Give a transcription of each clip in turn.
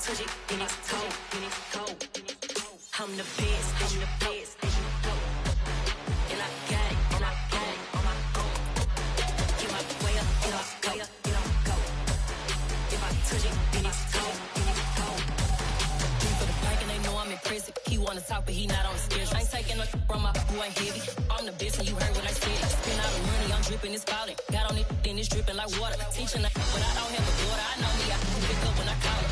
touch it, then it's cold, then it's cold. I'm the best, I'm the best, and I got it, and I got it on my own. Get my way up, get up, go, get up, go. If I touch it, then it's cold, then it's cold. Three for the bank and they know I'm in prison. He wanna talk, but he not on the schedule. I ain't taking no from my who ain't heavy. I'm the best and you heard what I said. Spend all the money, I'm dripping, it's falling. Got on it, then it's dripping like water. Teaching that, but I don't have a daughter. I know me, I can pick up when I call her.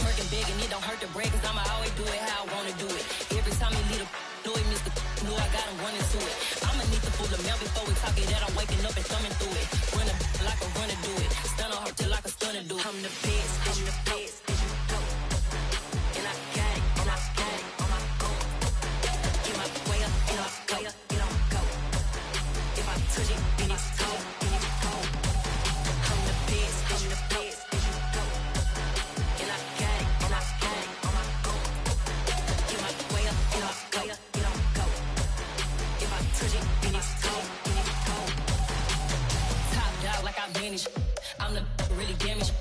Working big and it don't hurt to break, cause I'ma always do it how I wanna do it. Every time he lead a know he missed the know I got him running to it. I'ma need to pull the mail before we talk it that I'm waking up and thumbing through it. Run a like a runner do it. Stun on her till like a stunner do it. I'm the best, I'm the best, and I got it, and I got it on my own. Get my way up, get up, go, get up, go. If I touch it, then it's cold, then it's cold. I'm the best, I'm the best, and I got it, and I got it on my own. Get my way up, get up, go, get up, go. If I touch it, then it's cold, then it's cold. Top dog like I manage. I'm the really damaged.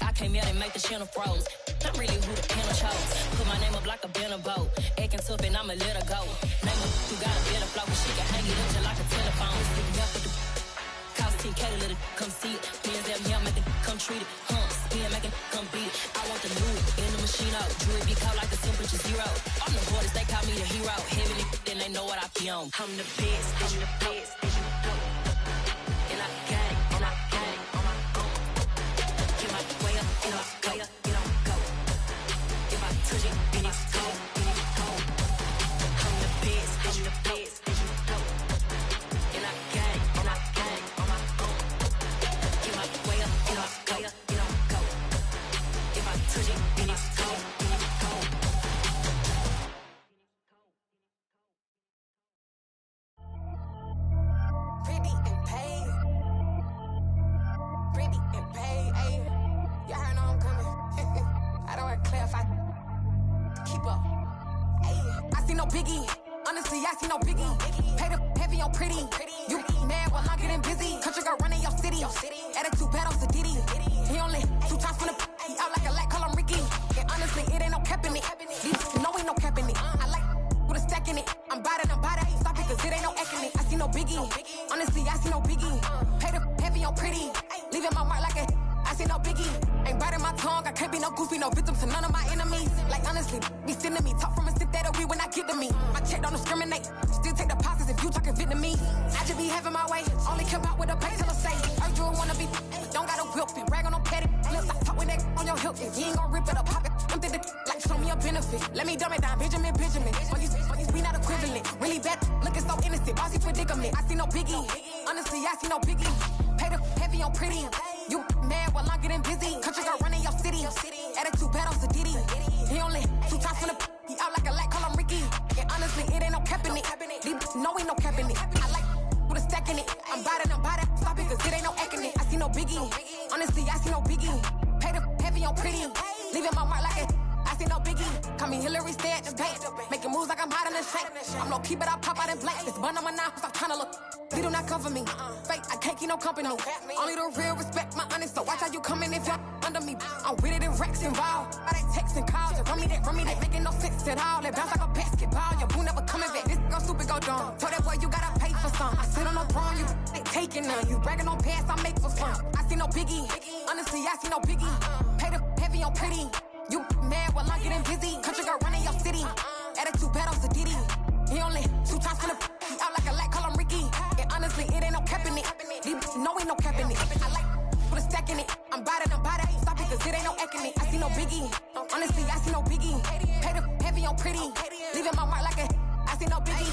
I came out and make the channel froze. I'm really who the panel chose. Put my name up like a banner boat. Acting tough and I'ma let her go. Name her who got a better flow, but she can hang it up just like a telephone. Sticking up with the cost 10K to let it come see it. Hands down here, make it come treat it. Spin, make it come beat it. I want the new in the machine out. Jewelry be caught like the temperature zero. I'm the hardest, they call me the hero. Heavy then they know what I be on. I'm the best, I'm the best, and I got it, and I got it on my own. Get my way up, get up, go, get up, go. If I touch it, then it's cold, then it's cold. I'm the best, I'm the best, and I got it, and I got it on my own. Get my way up, get up, go, get up, go. If I touch it, then it's cold, then it's cold. Pretty and paid. Pretty and paid, ayy. Y'all heard know I'm coming. I don't want to clarify. Keep up. Ayy. I see no biggie. Honestly, I see no biggie. Pay the heavy on pretty. You mad while I'm getting busy. Country girl running your city. Attitude bad on Diddy. He only 2 times from the he out like a light, call him Ricky. And honestly, it ain't no cap in it. No, ain't no cap in it. I like with a stack in it. I'm bout it. Stop it, cause it ain't no acting it. I see no biggie. Honestly, I see no biggie. Pay the heavy on pretty. Leaving my mark like a I see no biggie. Ain't biting my tongue. I can't be no goofy, no victim to none of my enemies. Like honestly, be sending me talk from a sip that we when I get to me. My check don't discriminate. Still take deposits if you talking Vietnamese. I just be having my way. Only come out with a pay till I say. Heard you wanna be. Don't gotta whip it. Rag on no petty. Lips like talk with that on your hip. If you ain't gon' rip it up, pop it. Empty the like show me a benefit. Let me dumb it down, Benjamin. We not equivalent. Really bad, looking so innocent. Bossy predicament. I see no biggie. Honestly, I see no biggie. Pay the heavy on pretty. You mad while I'm getting busy. Country girl running your city. Attitude bad on Diddy. He only 2 times from the he out like a light, call him Ricky. And honestly, it ain't no cap in it. No, ain't no cap in it. I like with a stack in it. I'm bout it. Stop it, cause it ain't no acting it. I see no biggie. Honestly, I see no biggie. Pay the heavy on pretty. Leaving my mark like a I see no biggie. Call me Hillary, stay at the bank. Making moves like I'm hot in the shank. I'm no keep it, I pop out in blank. This bun on my knife, stop trying to look. They do not come for me. Fake, I can't keep no company. Only the real respect my honest. So watch how you coming if y'all under me. I'm with it in racks involved. I they text and calls. Run me that. Making no sense at all. They bounce like a basketball. Your boo never coming back. This go stupid, go dumb. Tell that boy you gotta pay for some. I sit on no throne, you they taking none. You bragging on pants, I make for fun. I see no biggie. Honestly, I see no biggie. Pay the heavy on pretty. You mad while I'm getting busy. Country girl running your city. Attitude bad on Diddy. He only 2 times from the he out like a light, call him Ricky. And honestly, it ain't no cap in it. No, ain't no cap in it. I like with a stack in it. I'm bout it. Stop it, cause it ain't no acting it. I see no biggie. Honestly, I see no biggie. Pay the heavy on pretty. Leaving my mark like a I see no biggie.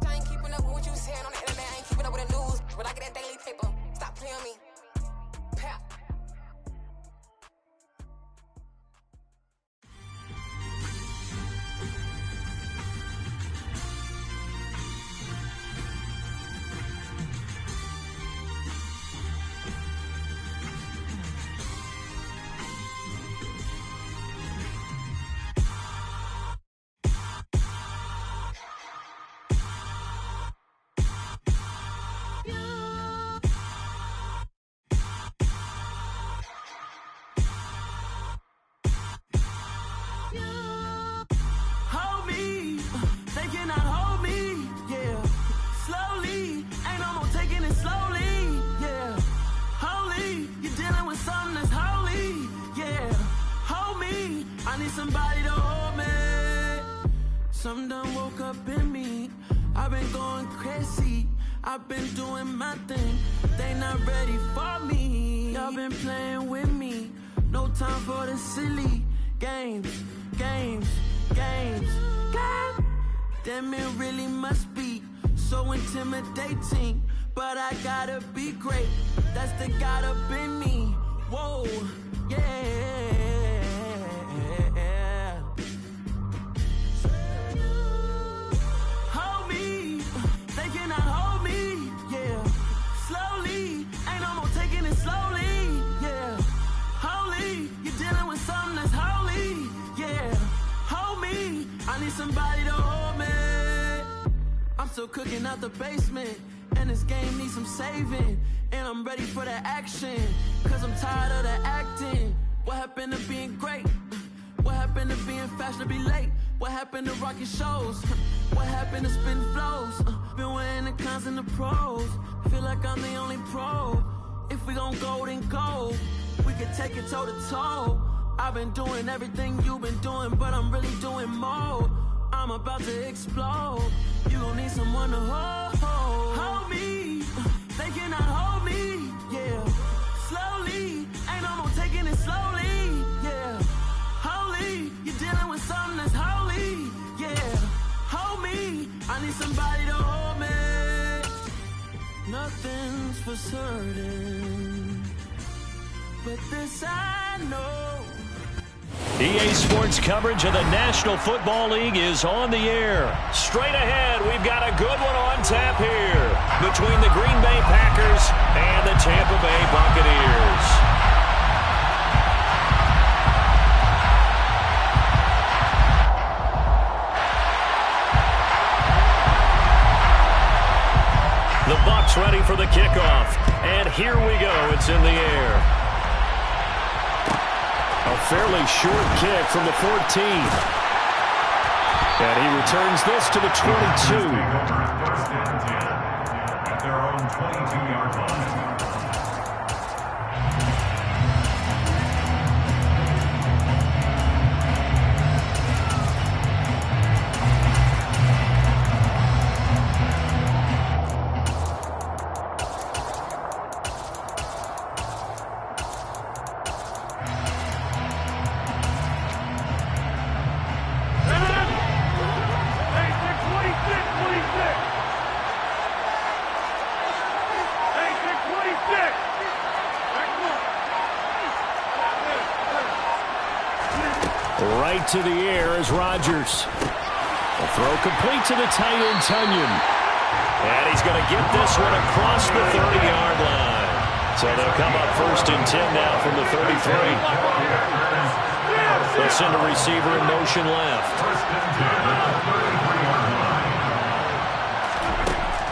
I ain't keeping up with what you saying on the internet. I ain't keeping up with the news. But I get that daily paper. Stop playing me. Pap. you're dealing with something that's holy. Yeah, hold me. I need somebody to hold me. Something done woke up in me. I've been going crazy. I've been doing my thing. They not ready for me. Y'all been playing with me. No time for the silly games. Damn, it really must be so intimidating. But I gotta be great. That's the God up in me. Whoa, yeah. Hold me. They cannot hold me. Yeah. Slowly. Ain't no more taking it slowly. Yeah. Holy. You're dealing with something that's holy. Yeah. Hold me. I need somebody to hold me. I'm still cooking out the basement. And this game needs some saving. And I'm ready for the action. Cause I'm tired of the acting. What happened to being great? What happened to being fashionably late? What happened to rocking shows? What happened to spitting flows? Been weighing the cons and the pros. Feel like I'm the only pro. If we gon' go, then go. We could take it toe to toe. I've been doing everything you've been doing, but I'm really doing more. I'm about to explode. You gon' need someone to hold me. They cannot hold me. Yeah. Slowly. Ain't no more taking it slowly. Yeah. Holy. You're dealing with something that's holy. Yeah. Hold me. I need somebody to hold me. Nothing's for certain, but this I know. EA Sports coverage of the National Football League is on the air. Straight ahead, we've got a good one on tap here between the Green Bay Packers and the Tampa Bay Buccaneers. The Bucs ready for the kickoff. And here we go. It's in the air. A fairly short kick from the 14. And he returns this to the 22. At their own 22-yard line. Right to the air is Rodgers. A throw complete to the tight end, Tunyon. And he's going to get this one across the 30-yard line. So they'll come up 1st and 10 now from the 33. They'll send a receiver in motion left.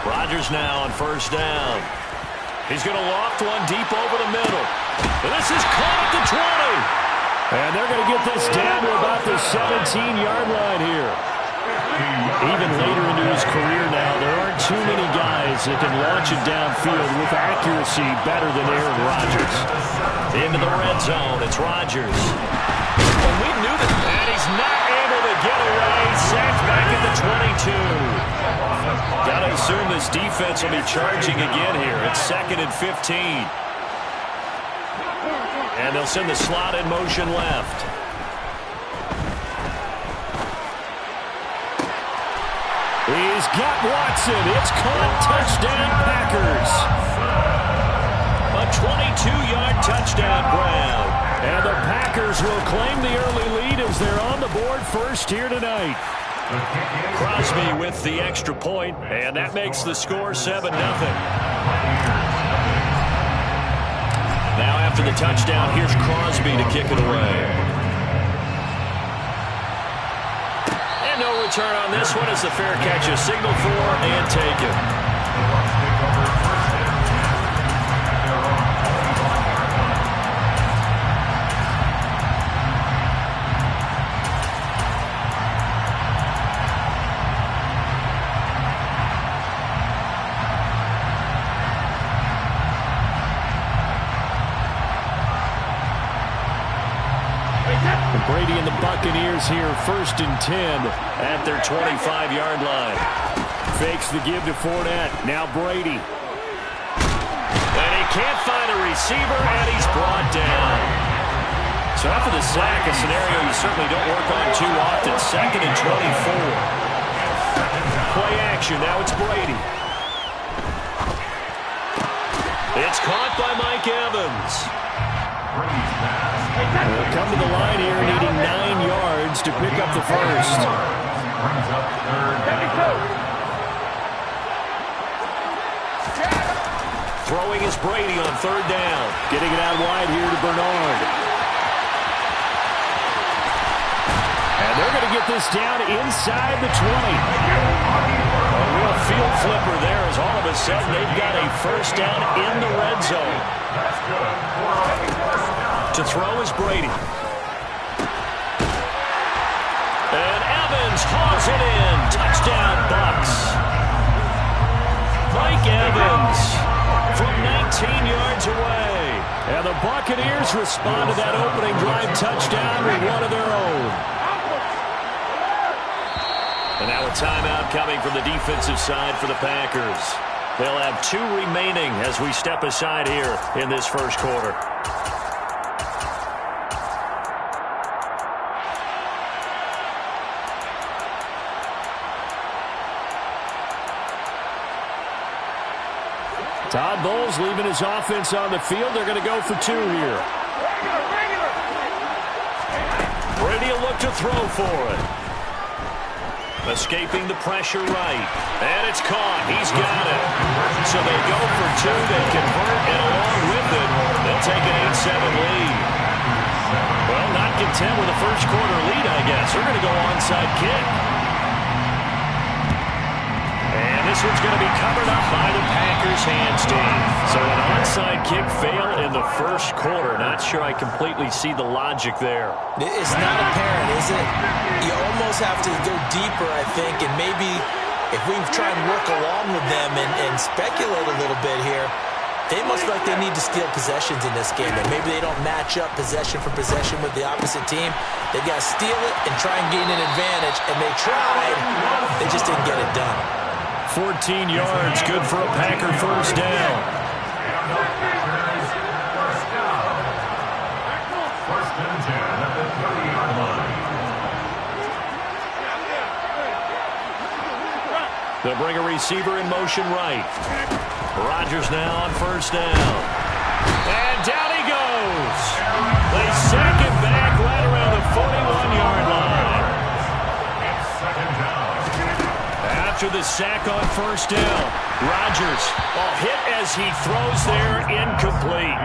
Rodgers now on 1st down. He's going to loft one deep over the middle. And this is caught at the 20. And they're going to get this down to about the 17-yard line here. Even later into his career now, there aren't too many guys that can launch it downfield with accuracy better than Aaron Rodgers. Into the red zone, it's Rodgers. Well, we knew that. And he's not able to get away. Sacked back at the 22. Got to assume this defense will be charging again here. It's 2nd and 15. And they'll send the slot in motion left. He's got Watson. It's caught. Touchdown, Packers. A 22-yard touchdown grab. And the Packers will claim the early lead as they're on the board first here tonight. Crosby with the extra point, and that makes the score 7-0. Now after the touchdown, here's Crosby to kick it away. And no return on this one as the fair catch is signaled for and taken. Brady and the Buccaneers here, 1st and 10 at their 25-yard line. Fakes the give to Fournette. Now Brady. And he can't find a receiver, and he's brought down. So after the sack, a scenario you certainly don't work on too often. 2nd and 24. Play action. Now it's Brady. It's caught by Mike Evans. They'll come to the line here, needing 9 yards to pick up the first. Throwing is Brady on 3rd down. Getting it out wide here to Bernard. And they're going to get this down inside the 20. A real field flipper there as all of a sudden they've got a first down in the red zone. To throw is Brady. And Evans hauls it in. Touchdown, Bucs. Mike Evans from 19 yards away. And the Buccaneers respond to that opening drive touchdown with one of their own. And now a timeout coming from the defensive side for the Packers. They'll have 2 remaining as we step aside here in this first quarter. Todd Bowles leaving his offense on the field. They're going to go for 2 here. Brady will look to throw for it. Escaping the pressure right. And it's caught. He's got it. So they go for 2. They convert, and along with it, they'll take an 8-7 lead. Well, not content with a first quarter lead, I guess. They're going to go onside kick. And this one's going to be covered up by the Packers hands team. So an onside kick fail in the first quarter. Not sure I completely see the logic there. It's not apparent, is it? You almost have to go deeper, I think, and maybe if we try and work along with them and speculate a little bit here, they must feel like they need to steal possessions in this game, and maybe they don't match up possession for possession with the opposite team. They've got to steal it and try and gain an advantage, and they tried. They just didn't get it done. 14 yards, good for a Packer first down. They'll bring a receiver in motion right. Rodgers now on first down. And down he goes. They sack him back right around the 41-yard line. After the sack on first down, Rodgers hit as he throws there, incomplete.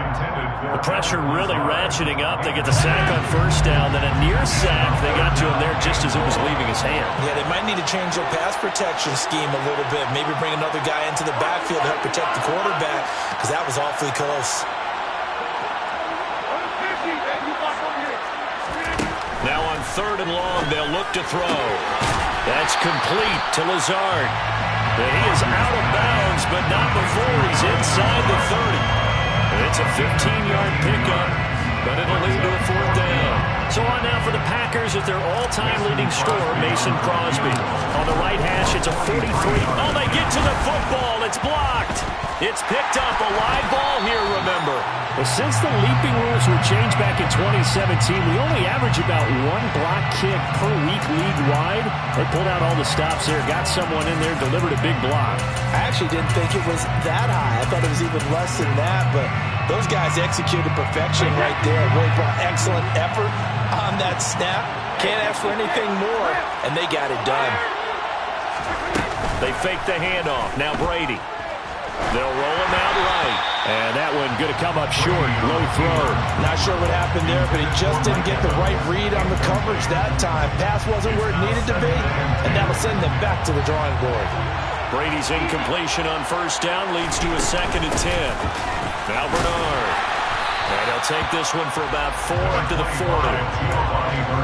The pressure really ratcheting up. They get the sack on first down, then a near sack. They got to him there just as it was leaving his hand. Yeah, they might need to change their pass protection scheme a little bit. Maybe bring another guy into the backfield to help protect the quarterback, because that was awfully close. Now on 3rd and long, they'll look to throw. That's complete to Lazard. And he is out of bounds, but not before he's inside the 30. It's a 15-yard pickup, but it'll lead to a 4th down. So on now for the Packers at their all-time leading scorer, Mason Crosby. On the right hash, it's a 43. Oh, they get to the football. It's blocked. It's picked up. A live ball here, remember. Well, since the leaping rules were changed back in 2017, we only average about 1 block kick per week league-wide. They pulled out all the stops there, got someone in there, delivered a big block. I actually didn't think it was that high. I thought it was even less than that, but those guys executed perfection right there. Really brought excellent effort on that snap. Can't ask for anything more, and they got it done. They fake the handoff. Now Brady. They'll roll him out right. And that one going to come up short. Low throw. Not sure what happened there, but he just didn't get the right read on the coverage that time. Pass wasn't where it needed to be, and that'll send them back to the drawing board. Brady's incompletion on first down leads to a 2nd and 10. Now Bernard. And he'll take this one for about 4 to the 40.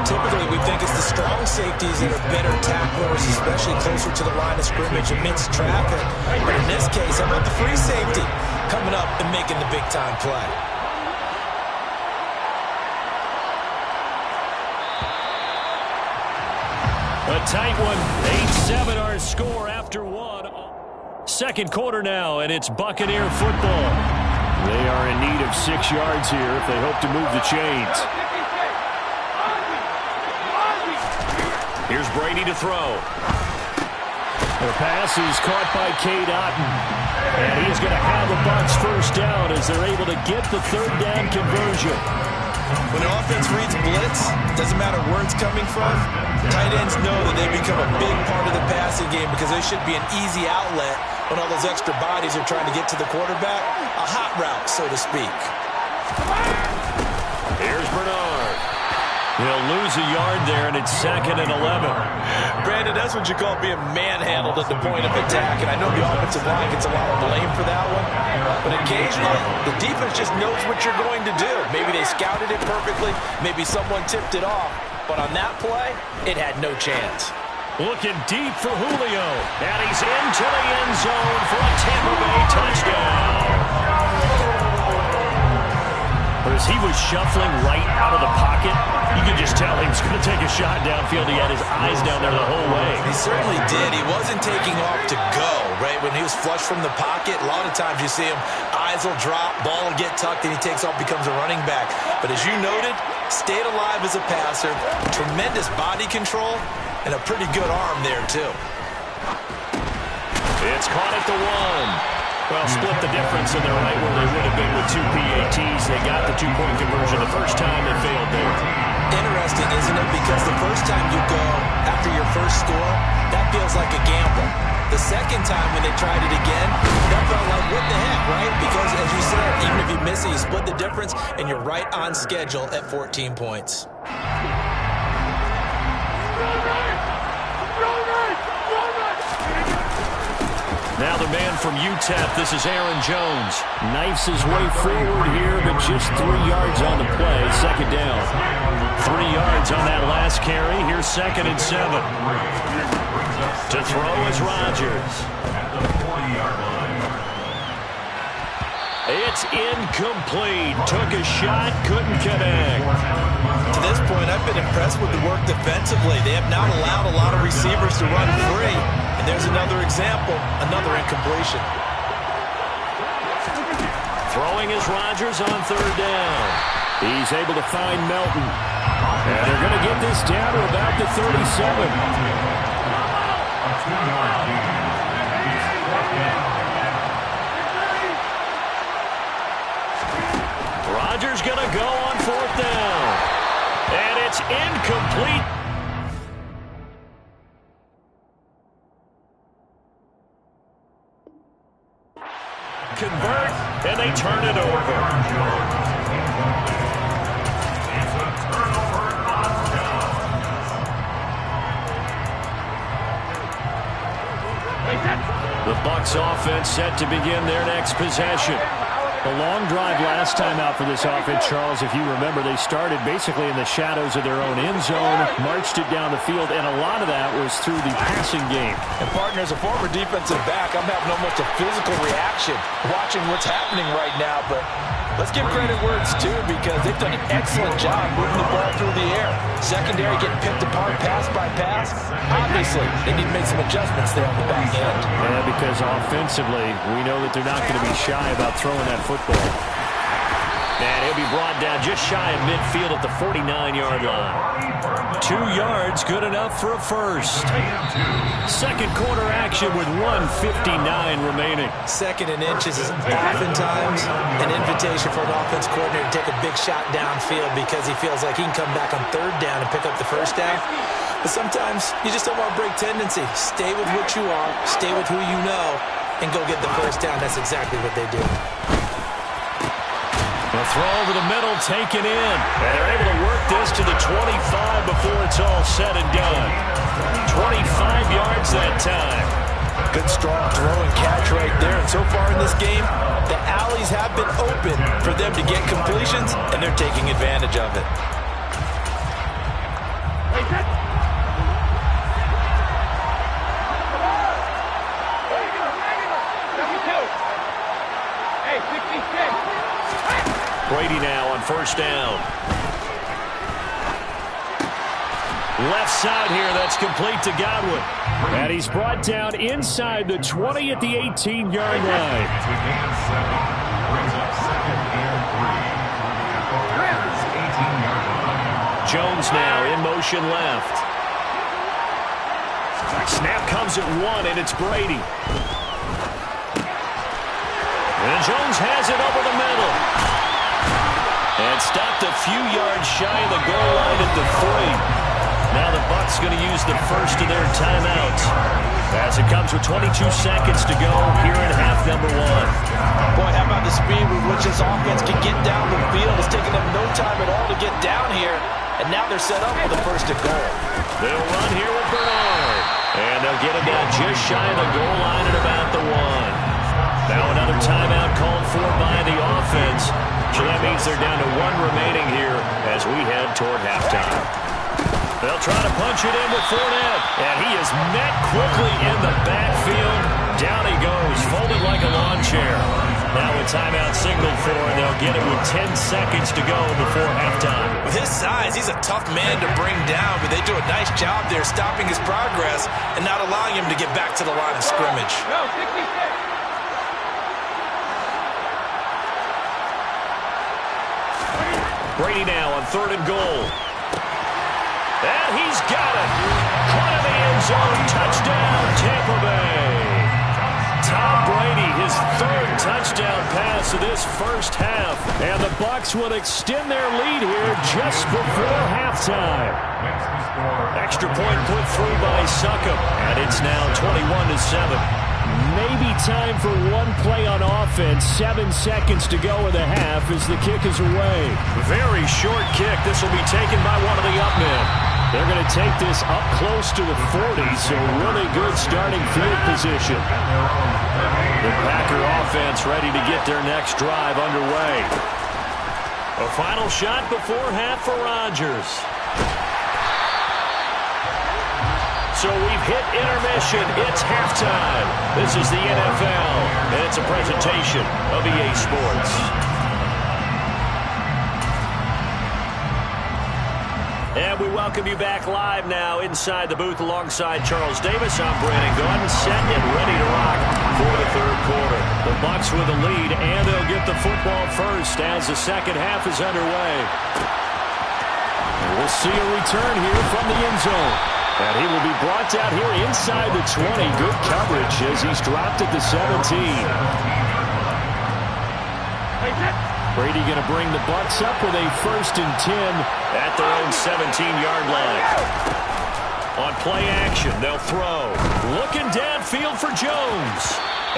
Typically, we think it's the strong safeties that are better tacklers, especially closer to the line of scrimmage amidst traffic. But in this case, how about the free safety coming up and making the big-time play? A tight one. 8-7 our score after one. Second quarter now, and it's Buccaneer football. They are in need of 6 yards here if they hope to move the chains. Here's Brady to throw. The pass is caught by Cade Otton. And he's going to have the Bucs first down as they're able to get the third down conversion. When an offense reads blitz, doesn't matter where it's coming from, tight ends know that they become a big part of the passing game because they should be an easy outlet when all those extra bodies are trying to get to the quarterback. A hot route, so to speak. Here's Bernard. He'll lose a yard there, and it's 2nd and 11. Brandon, that's what you call being manhandled at the point of attack, and I know the offensive line gets a lot of blame for that one, but occasionally the defense just knows what you're going to do. Maybe they scouted it perfectly, maybe someone tipped it off, but on that play, it had no chance. Looking deep for Julio, and he's into the end zone for a Tampa Bay touchdown. As he was shuffling right out of the pocket, you could just tell he was going to take a shot downfield. He had his eyes down there the whole way. He certainly did. He wasn't taking off to go, right? When he was flush from the pocket, a lot of times you see him, eyes will drop, ball will get tucked, and he takes off, becomes a running back. But as you noted, stayed alive as a passer, tremendous body control, and a pretty good arm there, too. It's caught at the 1. Well, split the difference, and they're right where they would have been with 2 PATs. They got the 2-point conversion the first time. They failed there. Interesting, isn't it? Because the first time you go after your first score, that feels like a gamble. The second time when they tried it again, that felt like, what the heck, right? Because, as you said, even if you miss it, you split the difference, and you're right on schedule at 14 points. Now the man from UTEP, this is Aaron Jones. Knifes his way forward here, but just 3 yards on the play. Second down. 3 yards on that last carry. Here's 2nd and 7. To throw is Rodgers. It's incomplete. Took a shot, couldn't connect. To this point, I've been impressed with the work defensively. They have not allowed a lot of receivers to run free. And there's another example, another incompletion. Throwing is Rodgers on 3rd down. He's able to find Melton. And they're going to get this down to about the 37. Rodgers going to go on 4th down. And it's incomplete. Convert, and they turn it over. The Bucs offense set to begin their next possession. A long drive last time out for this offense, Charles. If you remember, they started basically in the shadows of their own end zone, marched it down the field, and a lot of that was through the passing game. And, partner, as a former defensive back, I'm having almost a physical reaction watching what's happening right now. But let's give credit where it's due because they've done an excellent job moving the ball through the air. Secondary getting picked apart pass by pass. Obviously, they need to make some adjustments there on the back end. Yeah, because offensively, we know that they're not going to be shy about throwing that football. And he'll be brought down just shy of midfield at the 49-yard line. 2 yards, good enough for a first. Second quarter action with 1:59 remaining. 2nd and inches is oftentimes an invitation for an offense coordinator to take a big shot downfield because he feels like he can come back on 3rd down and pick up the first down. But sometimes you just don't want to break tendency. Stay with what you are, stay with who you know, and go get the first down. That's exactly what they do. The throw over the middle, taken in. And they're able to work this to the 25 before it's all said and done. 25 yards that time. Good, strong throw and catch right there. And so far in this game, the alleys have been open for them to get completions, and they're taking advantage of it. Brady now on 1st down. Left side here, that's complete to Godwin. And he's brought down inside the 20 at the 18-yard line. Jones now in motion left. Snap comes at 1, and it's Brady. And Jones has it over the middle. And stopped a few yards shy of the goal line at the 3. Now the Bucs going to use the first of their timeouts as it comes with 22 seconds to go here in half number 1. Boy, how about the speed with which this offense can get down the field? It's taking them no time at all to get down here, and now they're set up for the first and goal. They'll run here with Bernard, and they'll get him down just shy of the goal line at about the 1. Now another timeout called for by the offense, so that means they're down to 1 remaining here as we head toward halftime. They'll try to punch it in with Fournette, and he is met quickly in the backfield. Down he goes, folded like a lawn chair. Now a timeout signaled for, and they'll get it with 10 seconds to go before halftime. With his size, he's a tough man to bring down, but they do a nice job there stopping his progress and not allowing him to get back to the line of scrimmage. Brady now on 3rd and goal. And he's got it. Caught in the end zone. Touchdown, Tampa Bay. Tom Brady, his 3rd touchdown pass of this first half. And the Bucs will extend their lead here just before halftime. Extra point put through by Succop. And it's now 21-7. Maybe time for one play on offense. 7 seconds to go in the half as the kick is away. Very short kick. This will be taken by one of the up men. They're going to take this up close to the 40, so really good starting field position. The Packer offense ready to get their next drive underway. A final shot before half for Rodgers. So we've hit intermission. It's halftime. This is the NFL, and it's a presentation of EA Sports. And we welcome you back live now inside the booth alongside Charles Davis. I'm Brandon Gaudin, set and ready to rock for the 3rd quarter. The Bucs with the lead, and they'll get the football first as the second half is underway. And we'll see a return here from the end zone. And he will be brought down here inside the 20. Good coverage as he's dropped at the 17. Brady going to bring the Bucs up with a 1st and 10 at their own 17-yard line. On play action, they'll throw. Looking downfield for Jones.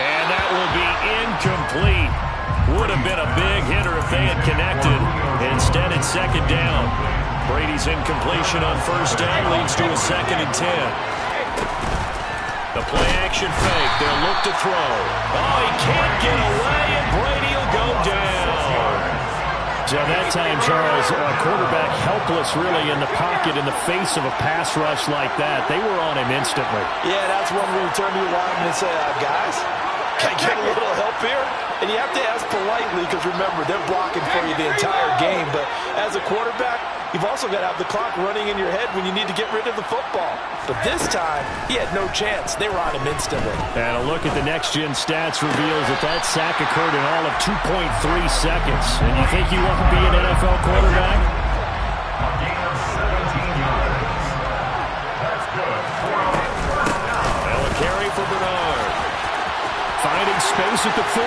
And that will be incomplete. Would have been a big hitter if they had connected. Instead, it's 2nd down. Brady's incompletion on 1st down leads to a 2nd and 10. The play action fake. They'll look to throw. Oh, he can't get away, and Brady will go down. So that time, Charles, a quarterback helpless really in the pocket in the face of a pass rush like that. They were on him instantly. Yeah, that's when we turn to your lineman and say, guys, can I get a little help here? And you have to ask politely because, remember, they're blocking for you the entire game. But as a quarterback, you've also got to have the clock running in your head when you need to get rid of the football. But this time, he had no chance. They were on him instantly. And a look at the next-gen stats reveals that sack occurred in all of 2.3 seconds. And you think you want to be an NFL quarterback? Now a carry for Bernard. Finding space at the 40.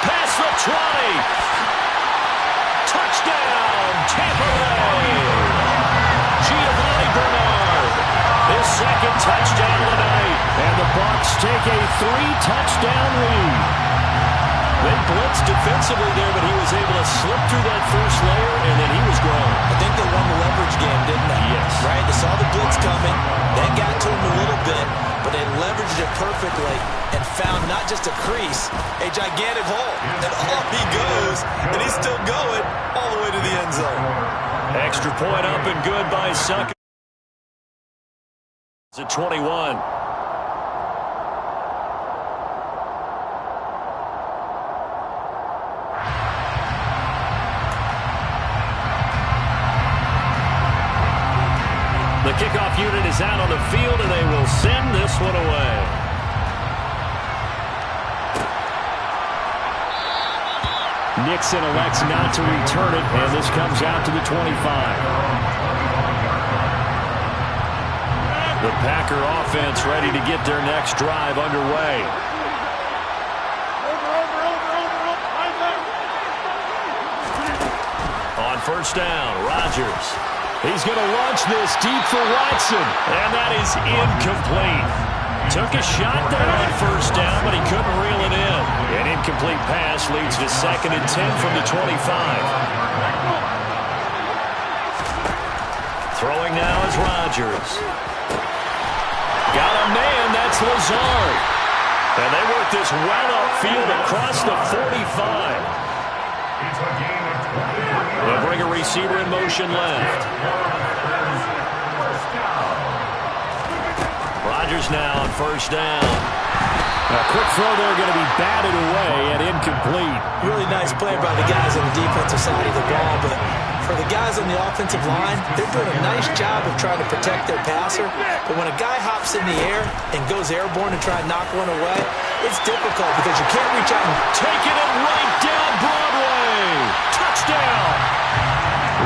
Past the 20. Touchdown, Tampa Bay. Giovanni Bernard, his 2nd touchdown of the night. And the Bucs take a 3-touchdown lead. They blitzed defensively there, but he was able to slip through that first layer, and then he was gone. I think they won the leverage game, didn't they? Yes. Right? They saw the blitz coming. That got to him a little bit, but they leveraged it perfectly and found not just a crease, a gigantic hole. And off he goes, and he's still going all the way to the end zone. Extra point up and good by Succop. It's at 21. The kickoff unit is out on the field, and they will send this one away. Nixon elects not to return it, and this comes out to the 25. The Packer offense ready to get their next drive underway. On first down, Rodgers. He's going to launch this deep for Watson, and that is incomplete. Took a shot there on first down, but he couldn't reel it in. An incomplete pass leads to 2nd and 10 from the 25. Throwing now is Rodgers. Got a man, that's Lazard. And they work this well upfield across the 45. They'll bring a receiver in motion left. Rodgers now on first down. A quick throw there going to be batted away and incomplete. Really nice play by the guys on the defensive side of the ball, but for the guys on the offensive line, they're doing a nice job of trying to protect their passer. But when a guy hops in the air and goes airborne and try to knock one away, it's difficult because you can't reach out and taking it right down Broadway. Touchdown.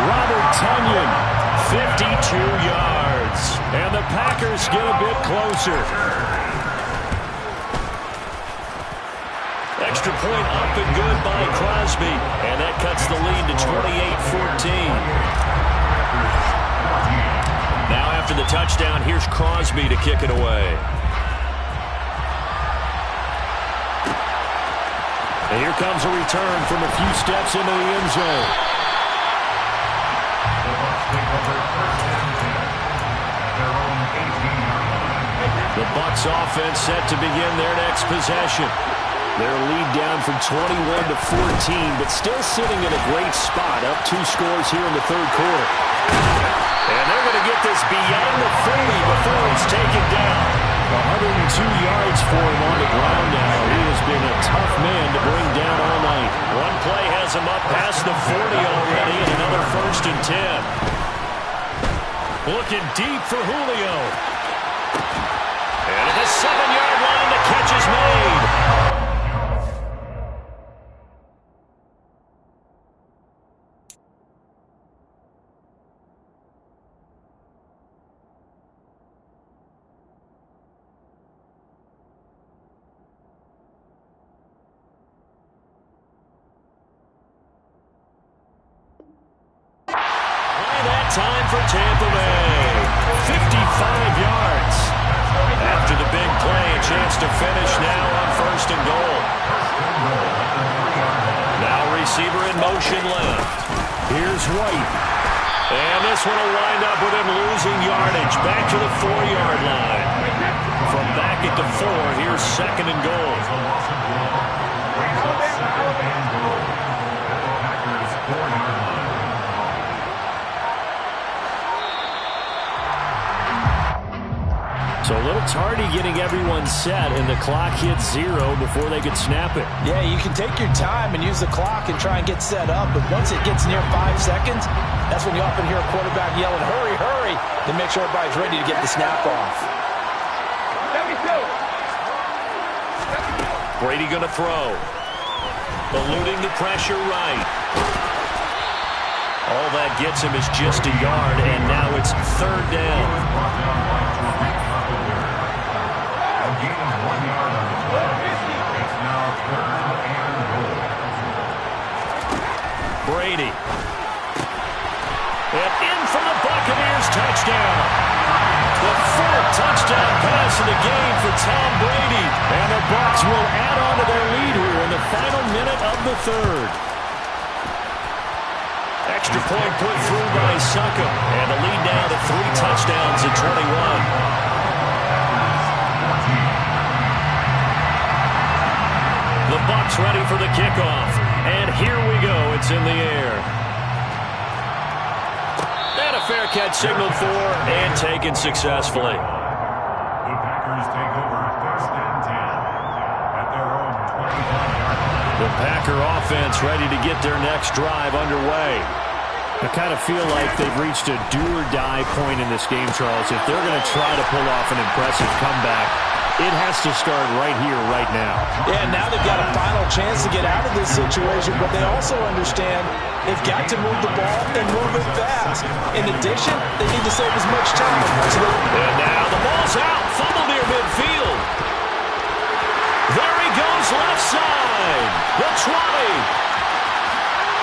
Robert Tonyan, 52 yards. And the Packers get a bit closer. Extra point up and good by Crosby. And that cuts the lead to 28-14. Now after the touchdown, here's Crosby to kick it away. And here comes a return from a few steps into the end zone. The Bucs offense set to begin their next possession. Their lead down from 21 to 14, but still sitting in a great spot, up 2 scores here in the third quarter. And they're going to get this beyond the 30 before it's taken down. 102 yards for him on the ground now. He has been a tough man to bring down all night. One play has him up past the 40 already, and another 1st and 10. Looking deep for Julio. And at the 7-yard line, the catch is made. Time for Tampa Bay. 55 yards. After the big play, a chance to finish now on 1st and goal. Now receiver in motion left. Here's White. And this one will wind up with him losing yardage. Back to the 4-yard line. From back at the 4, here's 2nd and goal. So a little tardy getting everyone set, and the clock hits 0 before they could snap it. Yeah, you can take your time and use the clock and try and get set up, but once it gets near 5 seconds, that's when you often hear a quarterback yelling, hurry, hurry, to make sure everybody's ready to get the snap off. Brady going to throw. Eluding the pressure right. All that gets him is just a yard, and now it's 3rd down. Brady. And in for the Buccaneers touchdown. The 4th touchdown pass of the game for Tom Brady. And the Bucs will add on to their lead here in the final minute of the 3rd. Extra point put through by Succop. And the lead now to 3 touchdowns at 21. The Bucs ready for the kickoff. And here we go. It's in the air. And a fair catch signaled for and taken successfully. The Packers take over 1st and 10 at their own 25-yard line. The Packer offense ready to get their next drive underway. I kind of feel like they've reached a do-or-die point in this game, Charles. If they're going to try to pull off an impressive comeback, it has to start right here, right now. Yeah, now they've got a final chance to get out of this situation, but they also understand they've got to move the ball and move it fast. In addition, they need to save as much time as possible. And now the ball's out. Fumble near midfield. There he goes left side. The 20.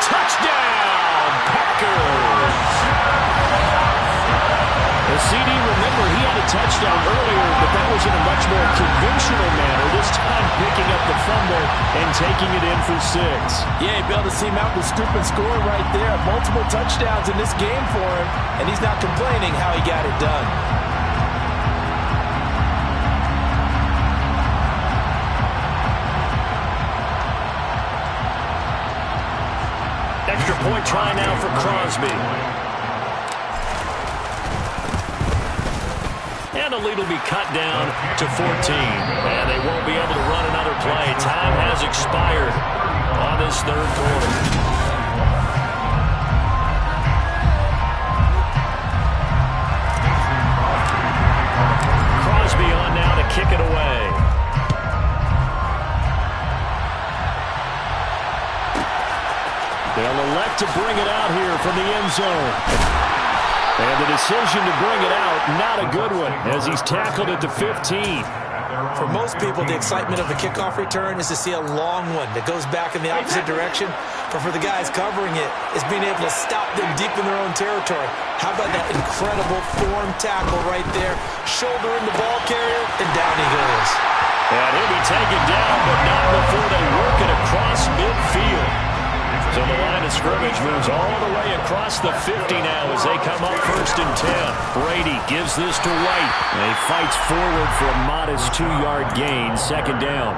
Touchdown, Packers. The CD, remember, he had a touchdown earlier, but that was in a much more conventional manner, this time picking up the fumble and taking it in for 6. Yeah, he bailed his team out with scoop and score right there. Multiple touchdowns in this game for him, and he's not complaining how he got it done. Extra point try now for Crosby. And the lead will be cut down to 14. And they won't be able to run another play. Time has expired on this third quarter. Crosby on now to kick it away. They'll elect to bring it out here from the end zone. And the decision to bring it out, not a good one, as he's tackled at the 15. For most people, the excitement of a kickoff return is to see a long one that goes back in the opposite direction. But for the guys covering it, it's being able to stop them deep in their own territory. How about that incredible form tackle right there? Shoulder in the ball carrier, and down he goes. And he'll be taken down, but not before they work it across midfield. So the line of scrimmage moves all the way across the 50 now as they come up 1st and 10. Brady gives this to White. And he fights forward for a modest 2-yard gain, 2nd down.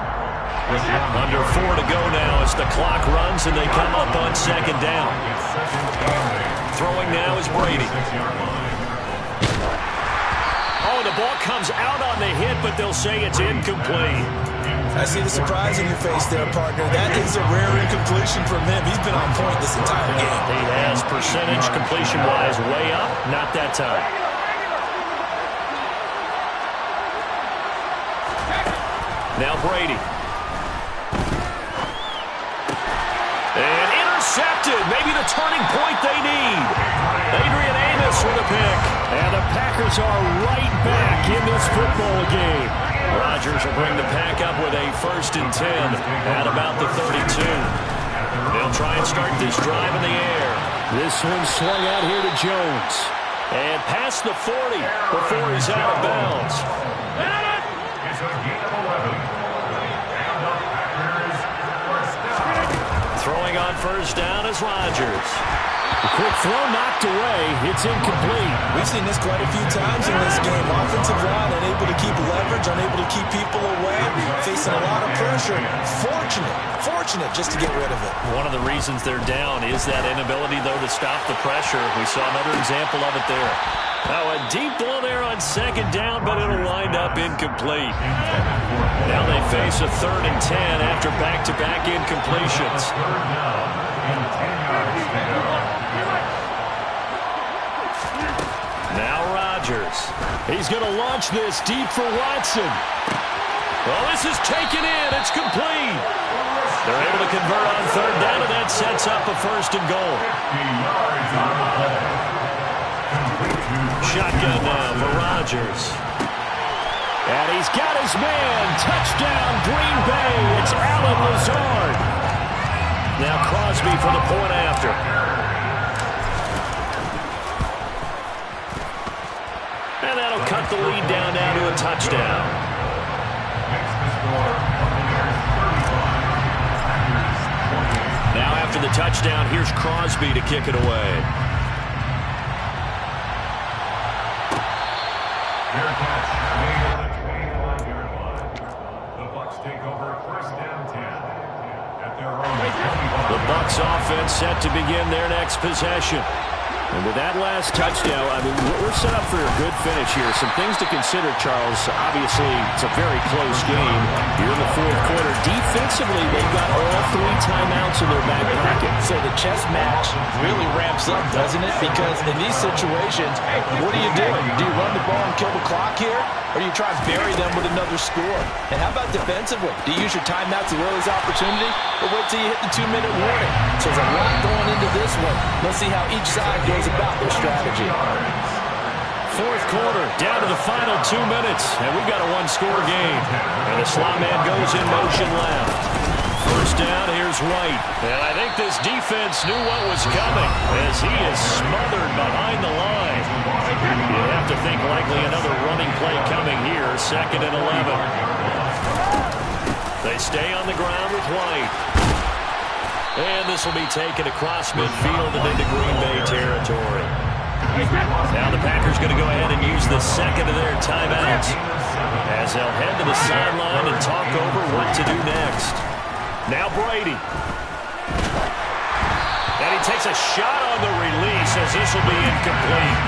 Under 4 to go now as the clock runs and they come up on 2nd down. Throwing now is Brady. Oh, the ball comes out on the hit, but they'll say it's incomplete. I see the surprise in your face there, partner. That is a rare incompletion from him. He's been on point this entire game. He has percentage completion-wise way up. Not that time. Now Brady. And intercepted. Maybe the turning point they need. Adrian Amos with a pick. And the Packers are right back in this football game. Rodgers will bring the pack up with a 1st and 10 at about the 32. They'll try and start this drive in the air. This one swung out here to Jones. And past the 40 before he's out of bounds. It's a gain of 11. And the Packers are stopped. Throwing on 1st down is Rodgers. The quick throw knocked away. It's incomplete. We've seen this quite a few times in this game. Offensive line unable to keep leverage, unable to keep people away, facing a lot of pressure. Fortunate just to get rid of it. One of the reasons they're down is that inability, though, to stop the pressure. We saw another example of it there. Now a deep ball there on 2nd down, but it'll wind up incomplete. Now they face a 3rd and 10 after back-to-back incompletions. Now Rodgers. He's going to launch this deep for Watson. Well, this is taken in. It's complete. They're able to convert on 3rd down, and that sets up a 1st and goal. Shotgun now for Rodgers. And he's got his man. Touchdown, Green Bay. It's Allen Lazard. Now Crosby for the point after. And that'll cut the lead down now to a touchdown. Now after the touchdown, here's Crosby to kick it away. Fair catch made at the 21-yard line. The Bucs take over 1st and 10 at their own 21. The Bucs offense set to begin their next possession. And with that last touchdown, I mean, we're set up for a good finish here. Some things to consider, Charles. Obviously, it's a very close game. Here in the 4th quarter, defensively, they've got all 3 timeouts in their back pocket. So the chess match really ramps up, doesn't it? Because in these situations, what do? Do you run the ball and kill the clock here? Or do you try and bury them with another score? And how about defensively? Do you use your timeouts as early as opportunity? Or wait till you hit the 2-minute warning? So there's a lot going into this one. Let's see how each side goes about their strategy. Fourth quarter, down to the final 2 minutes, and we've got a one-score game. And the slot man goes in motion left. First down, here's White. And I think this defense knew what was coming as he is smothered behind the line. You have to think likely another running play coming here, 2nd and 11. They stay on the ground with White. And this will be taken across midfield and into Green Bay territory. Now the Packers going to go ahead and use the second of their timeouts as they'll head to the sideline and talk over what to do next. Now Brady. And he takes a shot on the release as this will be incomplete.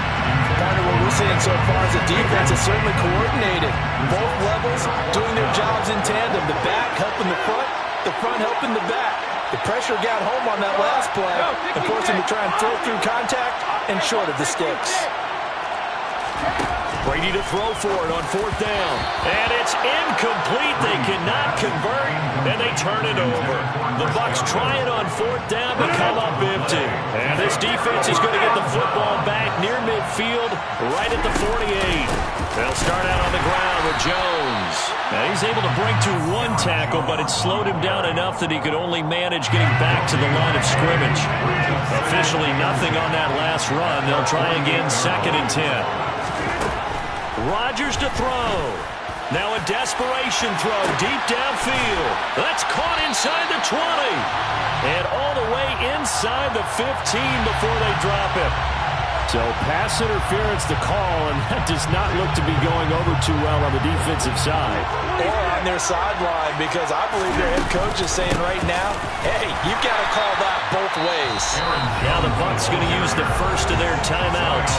Partner, what we're seeing so far is the defense is certainly coordinated. Both levels doing their jobs in tandem. The back helping the front helping the back. The pressure got home on that last play and forced him to try and throw through contact and short of the sticks. Brady to throw for it on 4th down. And it's incomplete. They cannot convert, and they turn it over. The Bucs try it on 4th down, but come up empty. And this defense is going to get the football back near midfield, right at the 48. They'll start out on the ground with Jones. Now he's able to break to one tackle, but it slowed him down enough that he could only manage getting back to the line of scrimmage. Officially nothing on that last run. They'll try again, 2nd and 10. Rodgers to throw. Now a desperation throw deep downfield. That's caught inside the 20. And all the way inside the 15 before they drop it. So pass interference to call, and that does not look to be going over too well on the defensive side. Or on their sideline, because I believe their head coach is saying right now, hey, you've got to call that both ways. Now the Bucs going to use the first of their timeouts.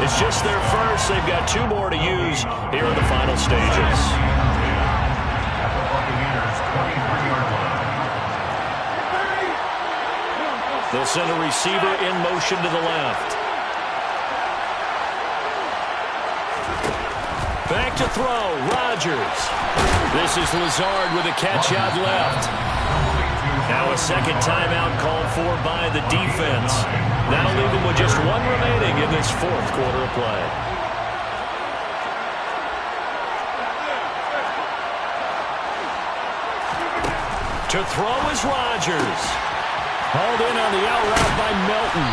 It's just their first. They've got 2 more to use here in the final stages. They'll send a receiver in motion to the left. Back to throw, Rodgers. This is Lazard with a catch out left. Now a second timeout called for by the defense. That'll leave them with just 1 remaining in this 4th quarter of play. To throw is Rodgers. Hauled in on the out route by Melton.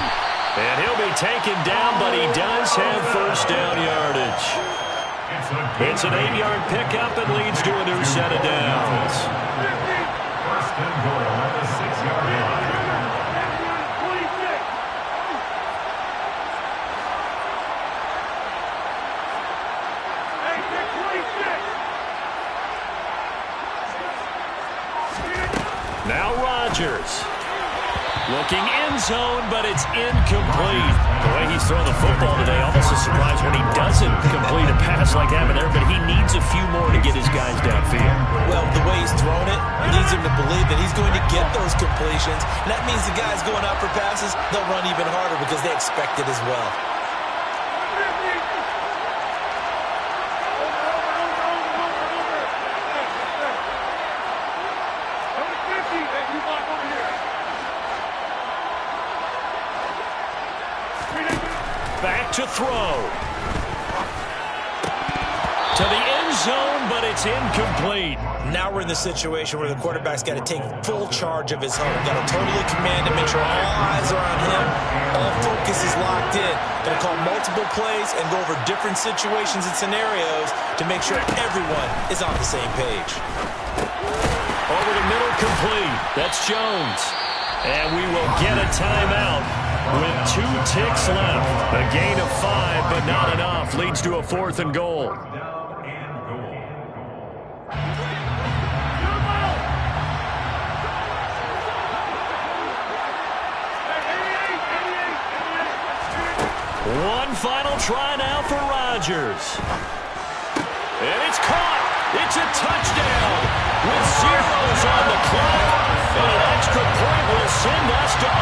And he'll be taken down, but he does have first down yardage. It's an 8-yard pickup and leads to a new set of downs. 1st and goal at the 6-yard line. Now Rodgers. Looking end zone, but it's incomplete. The way he's throwing the football today, almost a surprise when he doesn't complete a pass like that there, but he needs a few more to get his guys downfield. Well, the way he's thrown it leads him to believe that he's going to get those completions. And that means the guys going out for passes, they'll run even harder because they expect it as well. Back to throw. To the end zone, but it's incomplete. Now we're in the situation where the quarterback's got to take full charge of his home. Got to totally command it, make sure all eyes are on him. All focus is locked in. Got to call multiple plays and go over different situations and scenarios to make sure everyone is on the same page. Over the middle, complete. That's Jones. And we will get a timeout with 2 ticks left. A gain of 5, but not enough. Leads to a 4th and goal. One final try now for Rodgers. And it's caught. It's a touchdown with zeros on the clock. And an extra point will send us to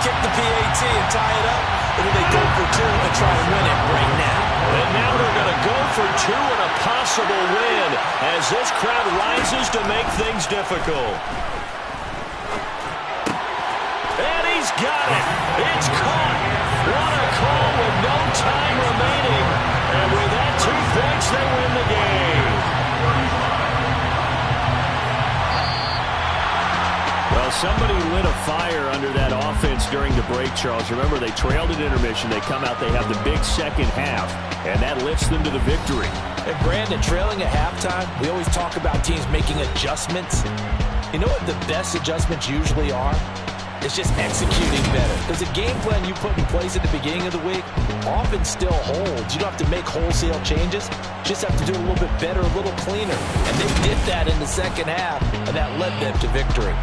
kick the PAT and tie it up, or do they go for two and try to win it right now? And now they're going to go for two and a possible win as this crowd rises to make things difficult. And he's got it. It's caught. What a call with no time remaining. And with that 2 points, they win the game. Well, somebody lit a fire under that offense during the break, Charles. Remember, they trailed at intermission. They come out, they have the big second half, and that lifts them to the victory. And Brandon, trailing at halftime, we always talk about teams making adjustments. You know what the best adjustments usually are? It's just executing better. Because the game plan you put in place at the beginning of the week often still holds. You don't have to make wholesale changes. You just have to do it a little bit better, a little cleaner. And they did that in the second half, and that led them to victory.